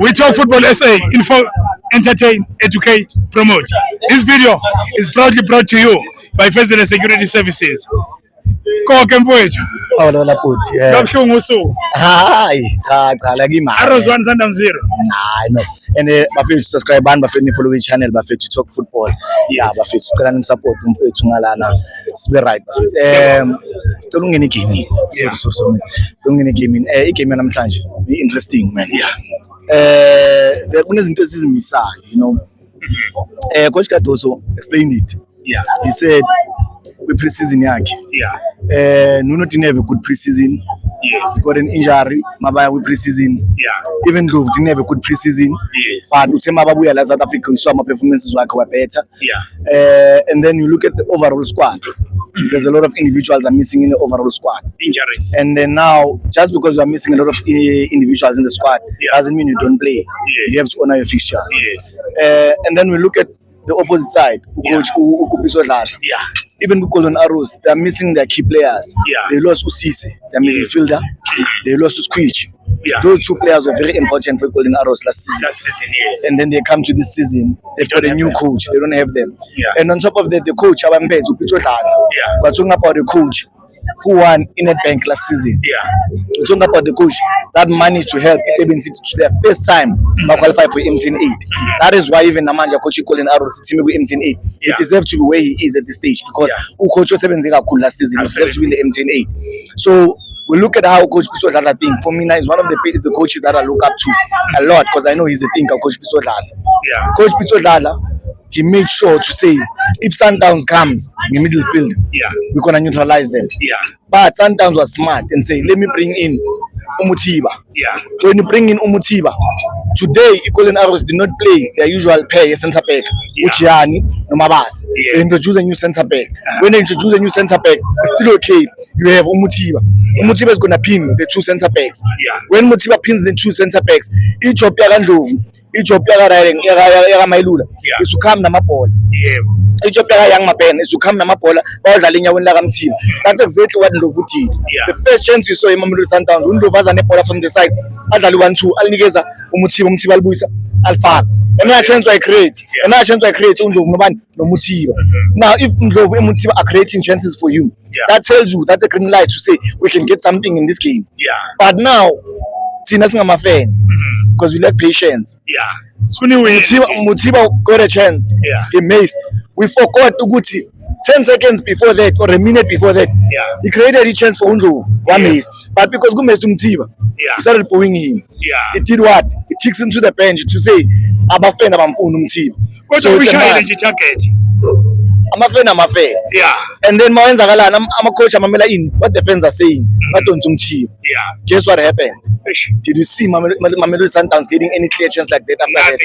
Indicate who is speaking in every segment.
Speaker 1: We Talk Football SA, info, entertain, educate, promote. This video is proudly brought to you by Fezile Security Services. Konke mfowethu.
Speaker 2: Awulola futhi.
Speaker 1: Kabuhlungu usuku.
Speaker 2: Hayi, cha la kimi.
Speaker 1: Arrows 1 Sundowns 0.
Speaker 2: Hayi no. And bafethu subscribe bani bafethu follow channel bafethu Talk Football. Yeah, bafethu sicela nimsupport umfethu ngalana. Sibe right bafethu. Sicela ungene gaming. So. Ungene gaming. Igame namhlanje interesting man. Yeah. Kunezinto esizimisayo, you know. Coach Cardoso explained it.
Speaker 1: Yeah.
Speaker 2: He said we pre-season yakhe.
Speaker 1: Yeah.
Speaker 2: Nuno didn't have a good pre-season.
Speaker 1: Yes.
Speaker 2: He got an injury. Mabaya with pre-season.
Speaker 1: Yeah.
Speaker 2: Even though didn't have a good pre-season.
Speaker 1: Yes.
Speaker 2: But Utema Babuya la South Africa, we saw my performances were better.
Speaker 1: Yeah.
Speaker 2: And then you look at the overall squad. There's a lot of individuals are missing in the overall squad.
Speaker 1: Injuries.
Speaker 2: And then now, just because you are missing a lot of individuals in the squad, doesn't mean you don't play.
Speaker 1: Yes.
Speaker 2: You have to honor your fixtures.
Speaker 1: Yes.
Speaker 2: And then we look at the opposite side. Coach
Speaker 1: Yeah.
Speaker 2: even with Golden Arrows, they are missing their key players.
Speaker 1: Yeah.
Speaker 2: They lost Usise, their midfielder. They lost Squeech.
Speaker 1: Yeah.
Speaker 2: Those two players were very important for Golden Arrows last season.
Speaker 1: Last season, yes.
Speaker 2: And then they come to this season, they've got a new coach. They don't have them.
Speaker 1: Yeah.
Speaker 2: And on top of that, the coach,
Speaker 1: Yeah.
Speaker 2: we're talking about the coach who won in a bank last season.
Speaker 1: Yeah.
Speaker 2: We're talking about the coach that managed to help Itaben City to their first time qualify for MTN 8. That is why even Namanja coach Golden Arrows team with MTN 8. It deserves to be where he is at this stage because coach was last season. He deserves to be in the MTN 8. So we look at how Coach Piso Dlala think. For me now, is one of the coaches that I look up to a lot because I know he's a thinker, Coach Piso Dlala.
Speaker 1: Yeah.
Speaker 2: Coach Piso Dlala, he made sure to say, if Sundowns comes in the middle field, we're going to neutralize them.
Speaker 1: Yeah.
Speaker 2: But Sundowns was smart and say, let me bring in Umutiba.
Speaker 1: Yeah.
Speaker 2: When you bring in Umutiba, today, Golden Arrows did not play their usual pair, centre back, Uchiani, Nomabas. They introduce a new centre back. When they introduce a new centre back, it's still okay. You have Umutiba. Umutiba is going to pin the two centre backs.
Speaker 1: Yeah.
Speaker 2: When Umutiba pins the two centre backs, each of job riding Mailula is to come Namapola. Each of young Mapen is to come Namapola, Baldalinia when Lagamti. That's exactly what Ndovu did. The first chance you saw in Mamelodi Sundowns, Undovas and Nepola from the side, Adaluantu, Alnigeza, Umutiba Buisa, Alpha. Another chance I create, another chance I create Undovan, no Mutiba. Now, if Ndov and Mutiba are creating chances for you, that tells you that's a green light to say we can get something in this game.
Speaker 1: Yeah.
Speaker 2: But now, Tina's not my fan. Because we lack patience.
Speaker 1: Yeah.
Speaker 2: Mutiba got a chance.
Speaker 1: Yeah.
Speaker 2: He missed. We forgot Uguti. 10 seconds before that, or a minute before that, he created a chance for Undov. One miss. But because Gomez to Mutiba, he started pulling him.
Speaker 1: Yeah.
Speaker 2: It did what? It kicks him to the bench to say, I'm a fan of Mutiba.
Speaker 1: So we shine the target.
Speaker 2: I'm a fan.
Speaker 1: Yeah.
Speaker 2: And then I'm a coach, I'm in what the fans are saying. But don't Mutiba.
Speaker 1: Yeah.
Speaker 2: Guess what happened? Did you see Mamelodi Sundowns getting any clear chance like that after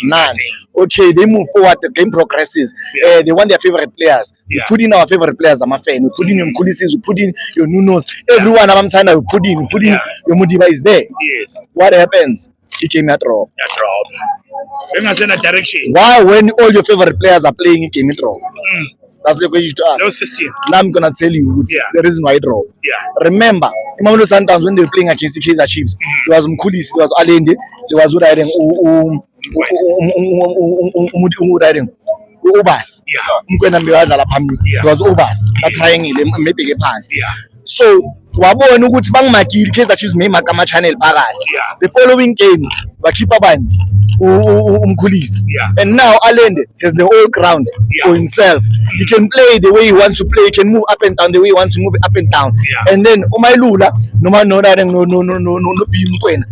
Speaker 1: Nothing.
Speaker 2: Okay, they move forward, the game progresses. They want their favorite players. We put in our favorite players, I'm a fan. We put in your Mkulisis, we put in your Nunos. Everyone I'm trying to put in your Mudiba is there.
Speaker 1: Yes.
Speaker 2: What happens? He came at drop.
Speaker 1: Direction.
Speaker 2: Why when all your favorite players are playing, he came at drop? That's the question to ask.
Speaker 1: No system.
Speaker 2: Now I'm gonna tell you the reason why I drop.
Speaker 1: Yeah.
Speaker 2: Remember, Mamelodi Sundowns when they were playing against the Kaizer Chiefs, there was Mkulis, there was Alende, there was riding Obas. There was Obas, a triangle, maybe a pants. So wabona ukuthi bangimakile Kaizer Chiefs mayimaka ama channel phakathi. The following game bakhipha bani Umkhulisi. And now Alende has the whole ground for himself. He can play the way he wants to play. He can move up and down the way he wants to move up and down. And then uMailula no Bimkwena.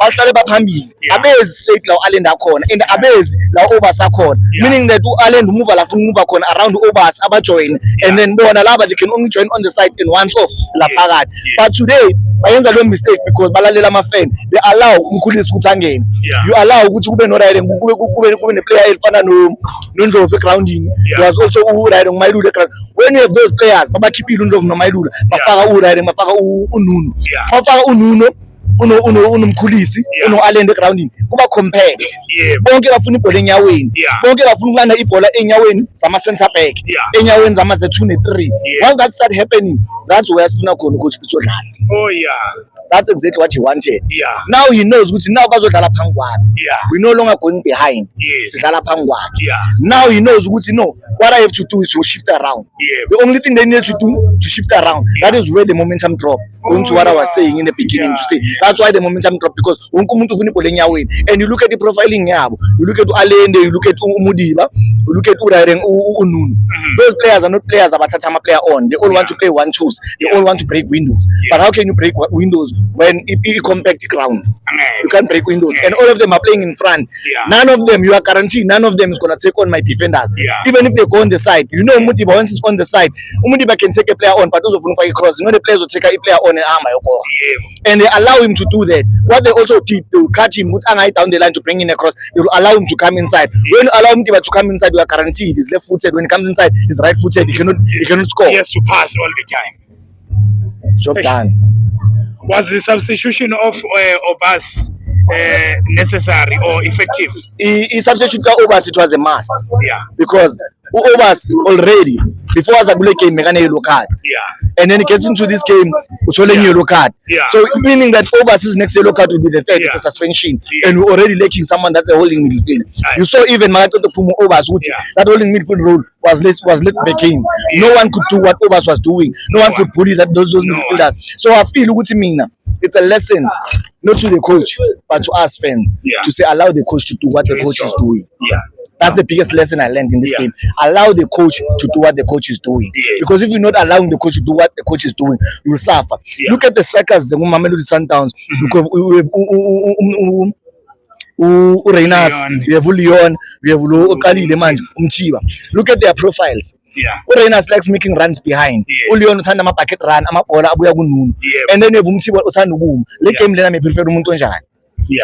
Speaker 2: Bahlale baphambili. Abezi straight la Alende akhona and abezi la Obas akhona. Meaning that uAlende move la move akhona around Obas abajoin and then bona laba they can only join on the side and once off la phakathi. But today bayenza lo mistake because balalela ama fan. They allow Mkhulisi ukuthi angene. You allow ukuthi kube no riding kube ne player elifana no Ndlovu grounding. There was also riding Mailula. When you have those players babakhiphile uNdlovu no Mailula bafaka riding bafaka uNuno. Bafaka uNuno unomkhulisi uno-Alende egroundini kuba compact bonke bafuna ibhola enyaweni bonke bafuna ukulanda ibhola enyaweni zama-center back enyaweni zama-2 ne-3 once that start happening that's where sifuna khona ukuthi uzodlala.
Speaker 1: Oh yeah,
Speaker 2: that's exactly what he wanted.
Speaker 1: Now
Speaker 2: he knows ukuthi now bazodlala phambi kwakhe. We no longer going behind. Sidlala phambi kwakhe. Now he knows ukuthi no, what I have to do is to shift around. The only thing they need to do to shift around, that is where the momentum drop. Going to what I was saying in the beginning to say that's why the momentum drop, because wonke umuntu ufuna ibhola enyaweni, and you look at the profiling yabo, you look at Alende, you look at Umudiba, you look at Urareng Ununu. Those players are not players abathatha ama player on. They all want to play 1-2s. They all want to break windows. But how can you break windows when it compact ground? You can't break windows, and all of them are playing in front. None of them, you are guaranteed, none of them is gonna take on my defenders. Even if they go on the side, you know Umudiba once he's on the side, Umudiba can take a player on, but those of a cross, you know the players will take a player on and arm and they allow him to do that. What they also did, they will cut him, put Angai down the line to bring in a cross. They will allow him to come inside. When you allow him to come inside, you are guaranteed he's left-footed. When he comes inside, he's right-footed. He cannot score.
Speaker 1: He has to pass all the time.
Speaker 2: Job done.
Speaker 1: Was the substitution of Obas necessary or effective?
Speaker 2: He substituted Obas, it was a must. Because Obas already, before Azagule came, make a yellow card. And then he gets into this game, it's only yellow card. So meaning that Obas's next yellow card will be the third, it's a suspension. And we're already lacking someone that's a holding midfield. You saw even Magato Pumo Obas, that holding midfield role was left vacant. No one could do what Obas was doing. No one could bully those midfielders. So I feel it's a lesson, not to the coach, but to us fans, to say allow the coach to do what the coach is doing. That's the biggest lesson I learned in this game. Allow the coach to do what the coach is doing. Because if you're not allowing the coach to do what the coach is doing, you will suffer. Look at the strikers, the Mamelodi Sundowns. Because we have Reinas, we have Leon, we have Okalile Manje, Umchiba. Look at their profiles. Reinas likes making runs behind. Leon uthanda ama bucket run, amabhola abuya kununu. And then we have Umchiba uthanda ukuma. Le game lena me prefer umuntu onjani.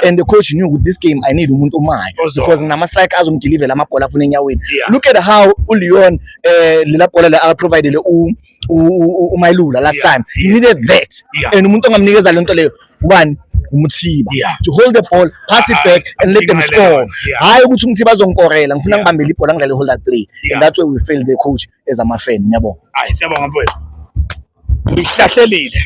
Speaker 2: And the coach knew with this game I need umuntu omai because nama strike azomdeliver lama bhola afuna enyaweni. Look at how uLeon lela bhola la provided uMailula last time. He needed that. And umuntu ongamnikeza lento leyo one uMuthiba to hold the ball, pass it back and let them score. Hayi ukuthi uMuthiba azonkorela, ngifuna ngibambele ibhola ngidlale hold that play. And that's why we failed the coach as a fan, yabo.
Speaker 1: Hayi siyabonga mfowethu. Uyihlahlelile.